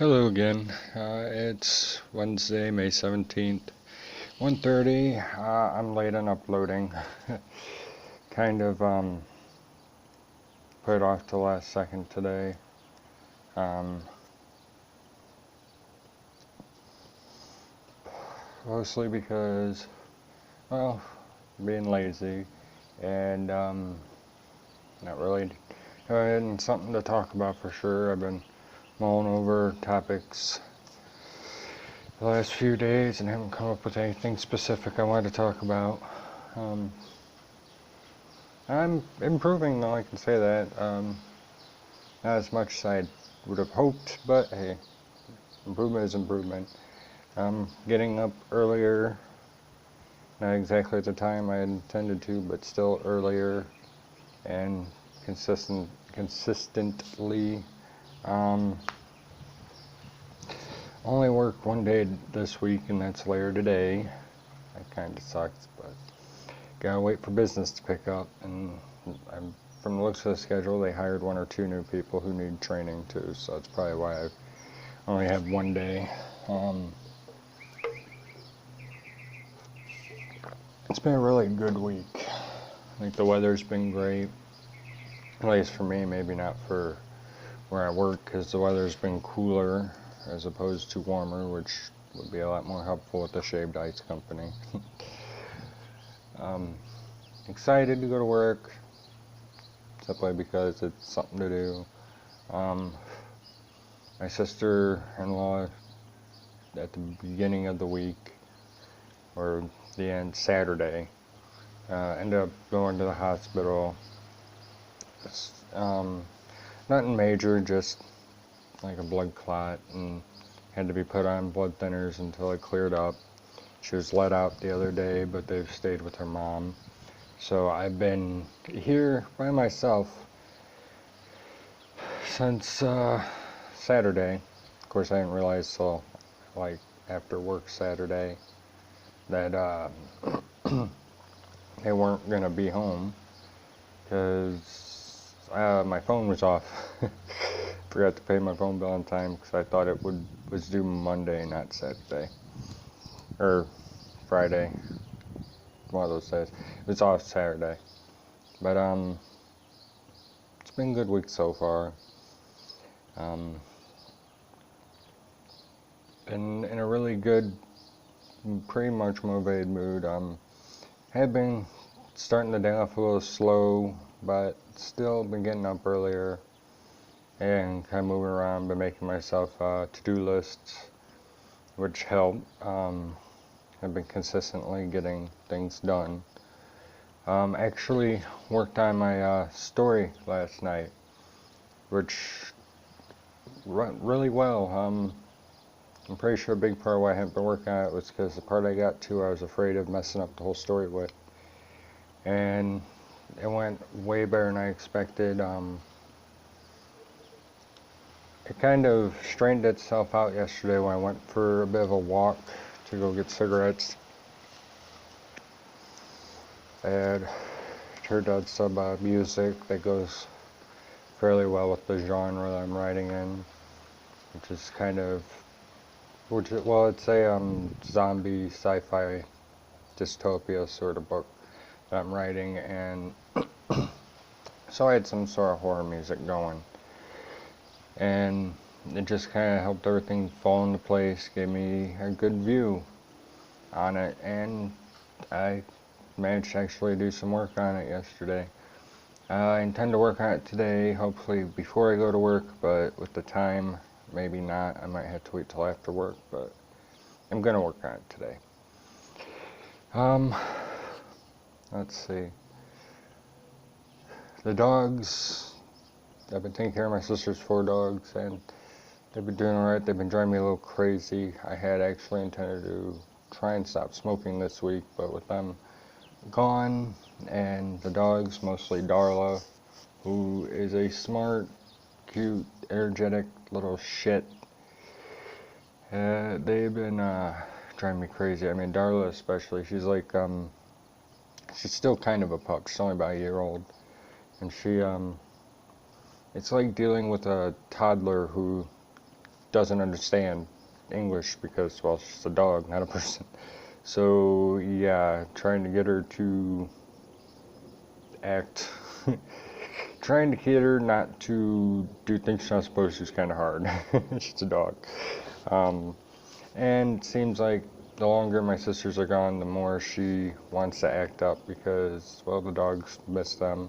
Hello again. It's Wednesday, May 17th, 1:30. I'm late on uploading. Kind of put it off to last second today. Mostly because, well, being lazy and not really having something to talk about for sure. I've been mulling over topics the last few days and haven't come up with anything specific I wanted to talk about. I'm improving, though, I can say that. Not as much as I would have hoped, but hey, improvement is improvement. I'm getting up earlier, not exactly at the time I intended to, but still earlier and consistently. Only work one day this week, and that's later today. That kind of sucks, but gotta wait for business to pick up. And from the looks of the schedule, they hired 1 or 2 new people who need training too, so that's probably why I only have one day. It's been a really good week. I think the weather's been great, at least for me, maybe not for where I work, because the weather's been cooler as opposed to warmer, which would be a lot more helpful with the shaved ice company. Excited to go to work, simply because it's something to do. My sister-in-law, at the beginning of the week, or the end, Saturday, ended up going to the hospital. Nothing major, just like a blood clot, and had to be put on blood thinners until it cleared up. She was let out the other day, but they've stayed with her mom. So I've been here by myself since Saturday. Of course, I didn't realize till like after work Saturday that they weren't gonna be home because my phone was off. Forgot to pay my phone bill on time because I thought it was due Monday, not Saturday or Friday. One of those days. It was off Saturday, but it's been a good week so far. Been in a really good, pretty much motivated mood. Have been starting the day off a little slow, but still been getting up earlier and kind of moving around, been making myself to-do lists, which help. I've been consistently getting things done. Actually worked on my story last night, which went really well. I'm pretty sure a big part of why I haven't been working on it was because the part I got to, I was afraid of messing up the whole story with. And it went way better than I expected. It kind of straightened itself out yesterday when I went for a bit of a walk to go get cigarettes. I had turned on some music that goes fairly well with the genre that I'm writing in, which is kind of, it's a zombie sci-fi dystopia sort of book that I'm writing, and so I had some sort of horror music going, and it just kind of helped everything fall into place, gave me a good view on it, and I managed to actually do some work on it yesterday. I intend to work on it today, hopefully before I go to work, but with the time, maybe not. I might have to wait till after work, but I'm gonna work on it today. Let's see. The dogs, I've been taking care of my sister's 4 dogs, and they've been doing alright. They've been driving me a little crazy. I had actually intended to try and stop smoking this week, but with them gone, and the dogs, mostly Darla, who is a smart, cute, energetic little shit, they've been driving me crazy. I mean, Darla especially, she's like, she's still kind of a pup. She's only about a year old, and she, it's like dealing with a toddler who doesn't understand English because, well, she's a dog, not a person. So yeah, trying to get her to act, trying to get her not to do things she's not supposed to is kind of hard. She's a dog. And it seems like the longer my sisters are gone, the more she wants to act up because, well, the dogs miss them.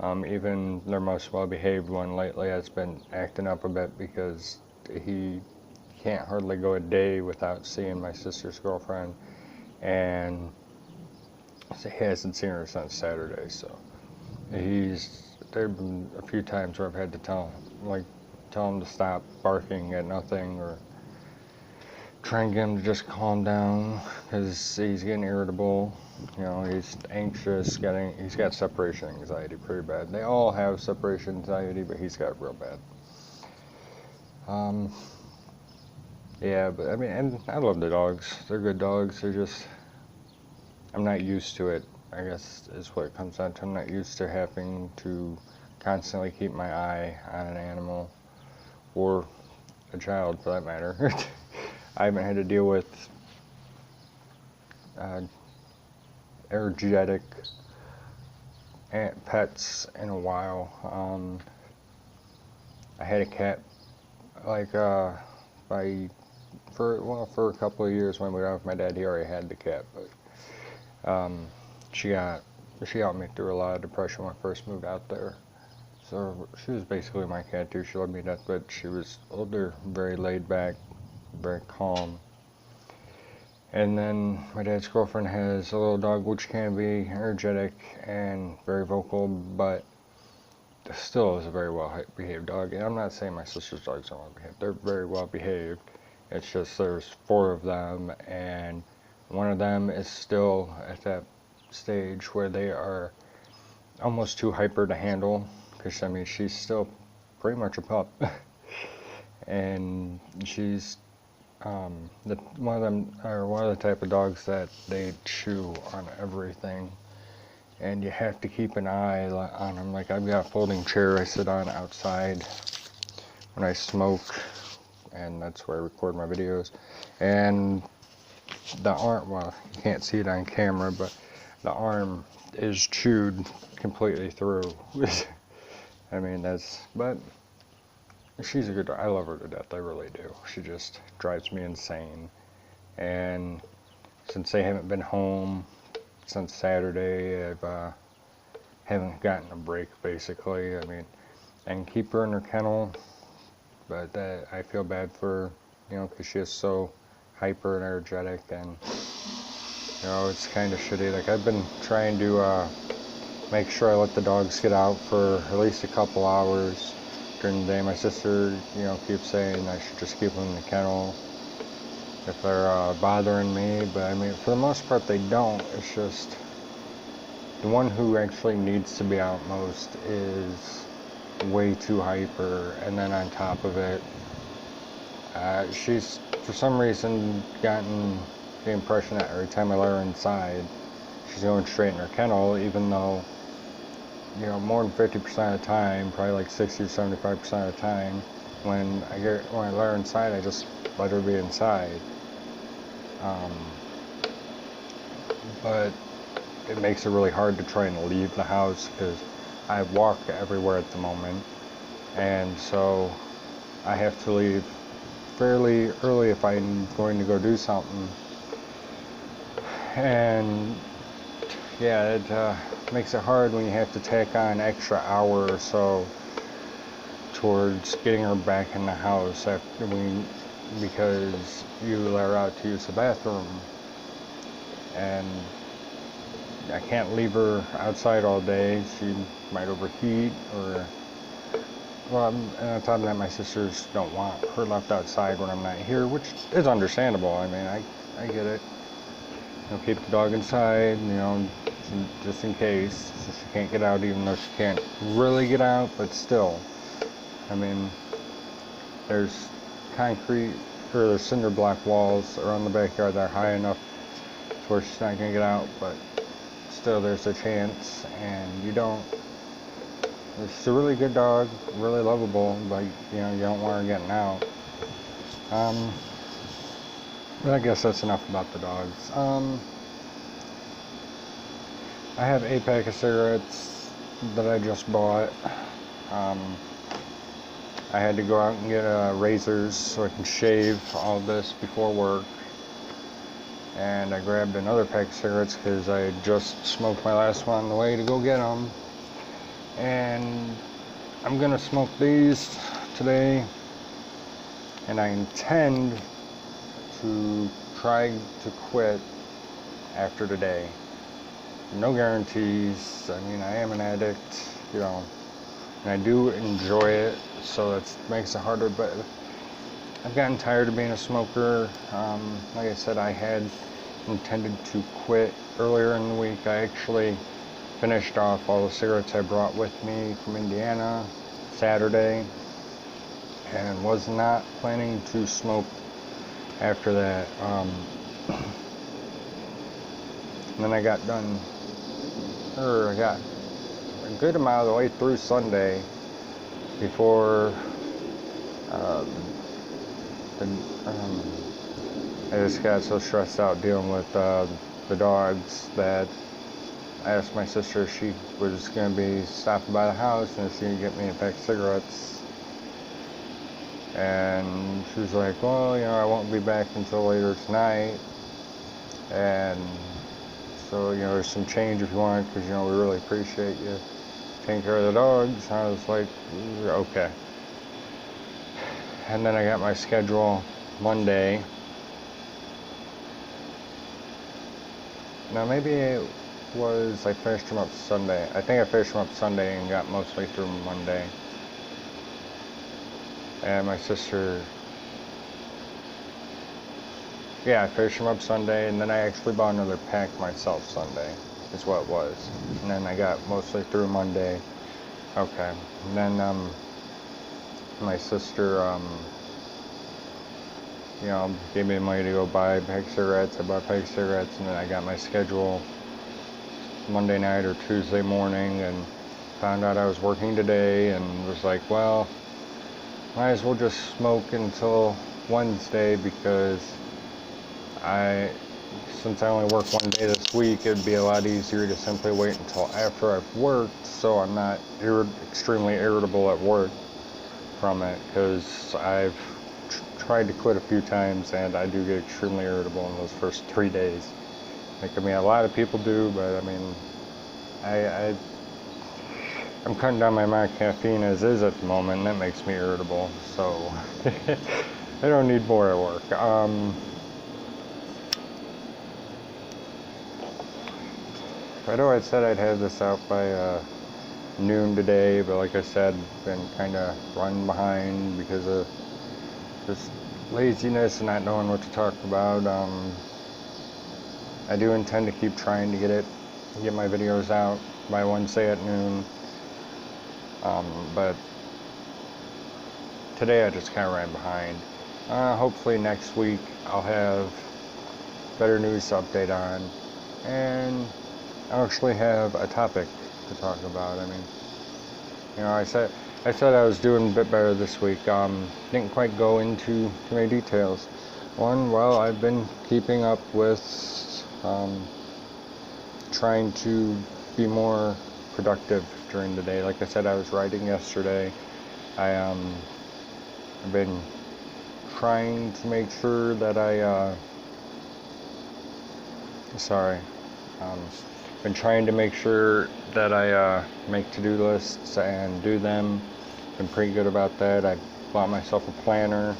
Even their most well-behaved one lately has been acting up a bit because he can't hardly go a day without seeing my sister's girlfriend, and he hasn't seen her since Saturday. So there've been a few times where I've had to tell him to stop barking at nothing, or try and get him to just calm down because he's getting irritable. You know, he's anxious. He's got separation anxiety pretty bad. They all have separation anxiety, but he's got it real bad. Yeah, but I mean, and I love the dogs. They're good dogs. I'm not used to it, I guess is what it comes down to. I'm not used to having to constantly keep my eye on an animal, or a child for that matter. I haven't had to deal with energetic pets in a while. I had a cat for a couple of years when we were out with my dad. He already had the cat, but she helped me through a lot of depression when I first moved out there. So she was basically my cat too. She loved me to death, but she was older, very laid back, very calm. And then my dad's girlfriend has a little dog which can be energetic and very vocal, but still is a very well behaved dog. And I'm not saying my sister's dogs aren't well behaved. They're very well behaved. It's just there's 4 of them, and one of them is still at that stage where they are almost too hyper to handle, because I mean she's still pretty much a pup. And she's one of the type of dogs that they chew on everything, and you have to keep an eye on them. Like, I've got a folding chair I sit on outside when I smoke, and that's where I record my videos. And the arm, well, you can't see it on camera, but the arm is chewed completely through. I mean, but she's a good dog. I love her to death, I really do. She just drives me insane. And since they haven't been home since Saturday, I haven't gotten a break, basically. I mean, I can keep her in her kennel, but I feel bad for her, because she is so hyper and energetic, and, it's kind of shitty. Like, I've been trying to make sure I let the dogs get out for at least a couple hours during the day. My sister, keeps saying I should just keep them in the kennel if they're bothering me, but I mean, for the most part, they don't. It's just the one who actually needs to be out most is way too hyper, and then on top of it, she's for some reason gotten the impression that every time I let her inside, she's going straight in her kennel, even though, more than 50% of the time, probably like 60 or 75% of the time, when I let her inside, I just let her be inside. But it makes it really hard to try and leave the house because I walk everywhere at the moment, and so I have to leave fairly early if I'm going to go do something. And yeah, it makes it hard when you have to tack on an extra hour or so towards getting her back in the house because you let her out to use the bathroom, and I can't leave her outside all day. She might overheat, and on top of that, my sisters don't want her left outside when I'm not here, which is understandable. I mean, I get it. Keep the dog inside, just in case. So she can't get out, even though she can't really get out, but still. I mean, there's there's cinder block walls around the backyard that are high enough to where she's not going to get out, but still there's a chance, and it's a really good dog, really lovable, but, you don't want her getting out. But I guess that's enough about the dogs. I have a pack of cigarettes that I just bought. I had to go out and get razors so I can shave all this before work. And I grabbed another pack of cigarettes because I had just smoked my last one on the way to go get them. And I'm gonna smoke these today, and I intend to try to quit after today. No guarantees. I mean, I am an addict, you know, and I do enjoy it, so that makes it harder, but I've gotten tired of being a smoker. Like I said, I had intended to quit earlier in the week. I actually finished off all the cigarettes I brought with me from Indiana Saturday and was not planning to smoke after that. And then I got done, or I got a good amount of the way through Sunday before I just got so stressed out dealing with the dogs that I asked my sister if she was going to be stopping by the house and if she could get me a pack of cigarettes. And she was like, well, you know, I won't be back until later tonight. And so, you know, there's some change if you want, because, you know, we really appreciate you taking care of the dogs. And I was like, okay. And then I got my schedule Monday. Now, maybe it was, I finished them up Sunday. I think I finished them up Sunday and got mostly through Monday. And my sister, yeah, I finished them up Sunday, and then I actually bought another pack myself Sunday, is what it was. And then I got mostly through Monday. Okay. And then, my sister, you know, gave me the money to go buy a pack of cigarettes. I bought a pack of cigarettes, and then I got my schedule Monday night or Tuesday morning and found out I was working today and was like, well, might as well just smoke until Wednesday, because since I only work one day this week, it'd be a lot easier to simply wait until after I've worked, so I'm not extremely irritable at work from it, because I've tried to quit a few times and I do get extremely irritable in those first 3 days. Like, I mean, a lot of people do, but I mean, I'm cutting down my amount of caffeine as is at the moment, and that makes me irritable, so I don't need more at work. I know I said I'd have this out by noon today, but like I said, been kind of running behind because of just laziness and not knowing what to talk about. I do intend to keep trying to get my videos out by Wednesday at noon. But today I just kind of ran behind. Hopefully next week I'll have better news to update on, and I actually have a topic to talk about. I mean, you know, I said I was doing a bit better this week. Didn't quite go into too many details. One, well, I've been keeping up with trying to be more productive during the day. Like I said, I was writing yesterday. I've been trying to make sure that been trying to make sure that I make to-do lists and do them. Been pretty good about that. I bought myself a planner.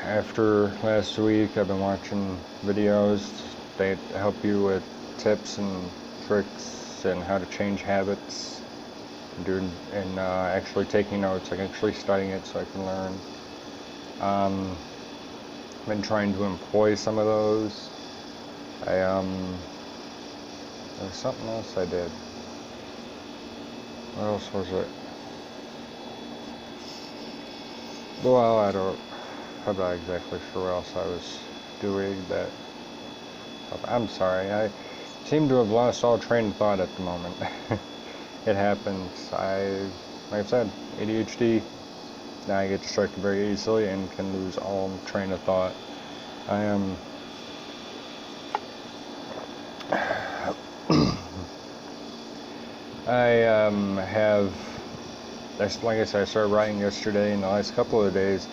After last week, I've been watching videos. They help you with tips and tricks and how to change habits, and actually taking notes, like actually studying it so I can learn. I've been trying to employ some of those. There was something else I did. What else was it? Well, I'm not exactly sure what else I was doing that. I'm sorry, I seem to have lost all train of thought at the moment. It happens. Like I said, ADHD, Now I get distracted very easily and can lose all train of thought. I am have, that's like I said, I started writing yesterday. In the last couple of days,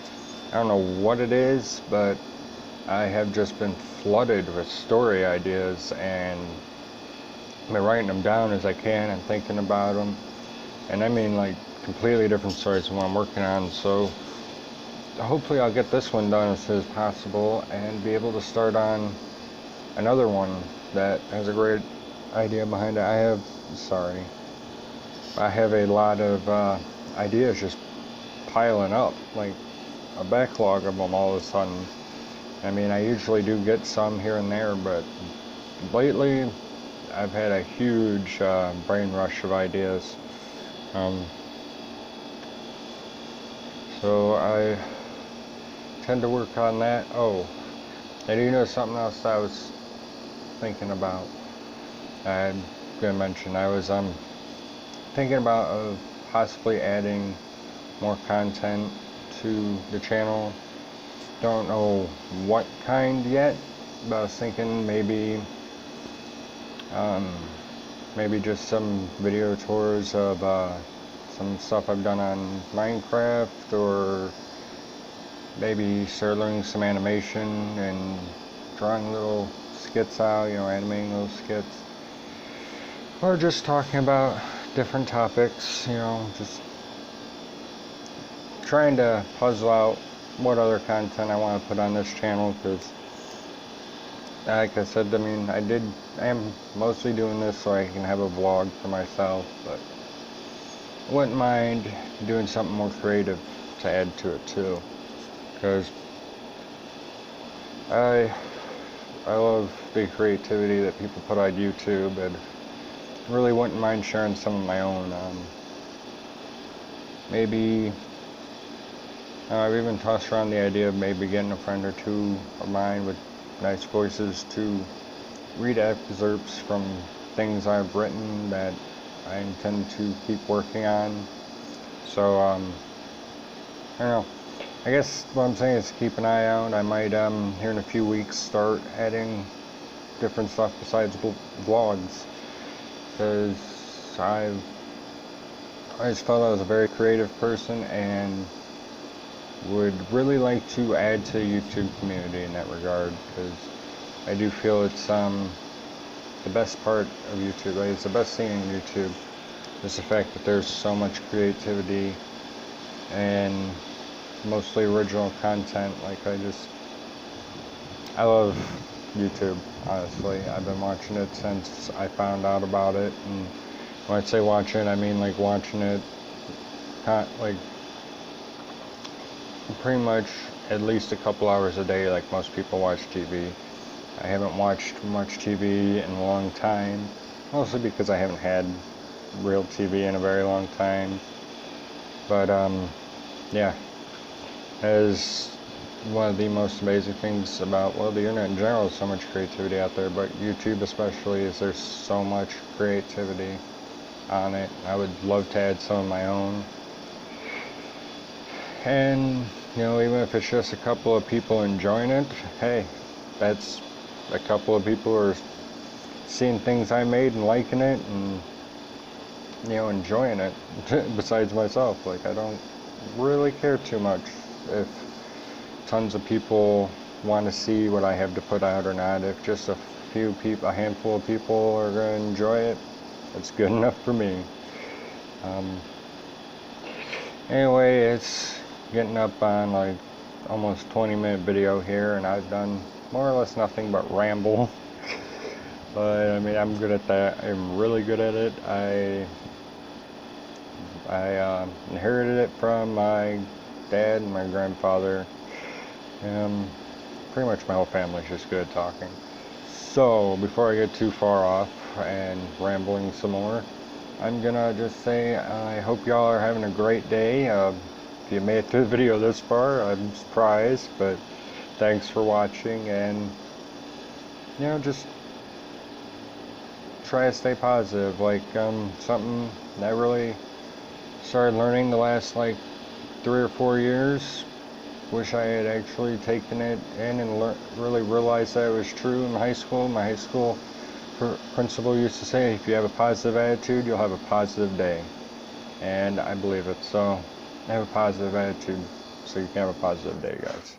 I don't know what it is, but I have just been flooded with story ideas, and I've been writing them down as I can and thinking about them. And I mean, like, completely different stories than what I'm working on. So hopefully I'll get this one done as soon as possible and be able to start on another one that has a great idea behind it. I have a lot of ideas just piling up, like a backlog of them all of a sudden. I mean, I usually do get some here and there, but lately I've had a huge brain rush of ideas. So I tend to work on that. Oh, and you know something else I was thinking about? I'm gonna mention, I was thinking about possibly adding more content to the channel. Don't know what kind yet, but I was thinking maybe just some video tours of some stuff I've done on Minecraft, or maybe start learning some animation and drawing little skits out, animating those skits, or just talking about different topics, just trying to puzzle out what other content I want to put on this channel, because like I said, I mean, I am mostly doing this so I can have a vlog for myself, but I wouldn't mind doing something more creative to add to it too, because I love the creativity that people put on YouTube, and really wouldn't mind sharing some of my own. Maybe I've even tossed around the idea of maybe getting a friend or two of mine with nice voices to read excerpts from things I've written that I intend to keep working on. So I don't know. I guess what I'm saying is keep an eye out. I might here in a few weeks start adding different stuff besides vlogs, because I just felt I was a very creative person and would really like to add to the YouTube community in that regard, because I do feel it's the best part of YouTube. Like, it's the best thing in YouTube is the fact that there's so much creativity and mostly original content. Like, I love YouTube, honestly. I've been watching it since I found out about it, and when I say watching, I mean like watching it like pretty much at least a couple hours a day, like most people watch TV. I haven't watched much TV in a long time, mostly because I haven't had real TV in a very long time. But yeah, as one of the most amazing things about, well, the internet in general is so much creativity out there, but YouTube especially, is there's so much creativity on it. I would love to add some of my own. And even if it's just a couple of people enjoying it, hey, that's a couple of people who are seeing things I made and liking it and enjoying it. Besides myself, like, I don't really care too much if tons of people want to see what I have to put out or not. If just a handful of people are going to enjoy it, it's good enough for me. Anyway, it's getting up on like almost 20-minute video here, and I've done more or less nothing but ramble. But I mean, I'm good at that. I'm really good at it. I inherited it from my dad and my grandfather. Pretty much my whole family's just good at talking. So before I get too far off and rambling some more, I'm gonna just say I hope y'all are having a great day. If you made it through the video this far, I'm surprised, but thanks for watching, and just try to stay positive. Like, something that I really started learning the last like 3 or 4 years. Wish I had actually taken it in and really realized that it was true in high school. My high school principal used to say, if you have a positive attitude, you'll have a positive day. And I believe it. So have a positive attitude so you can have a positive day, guys.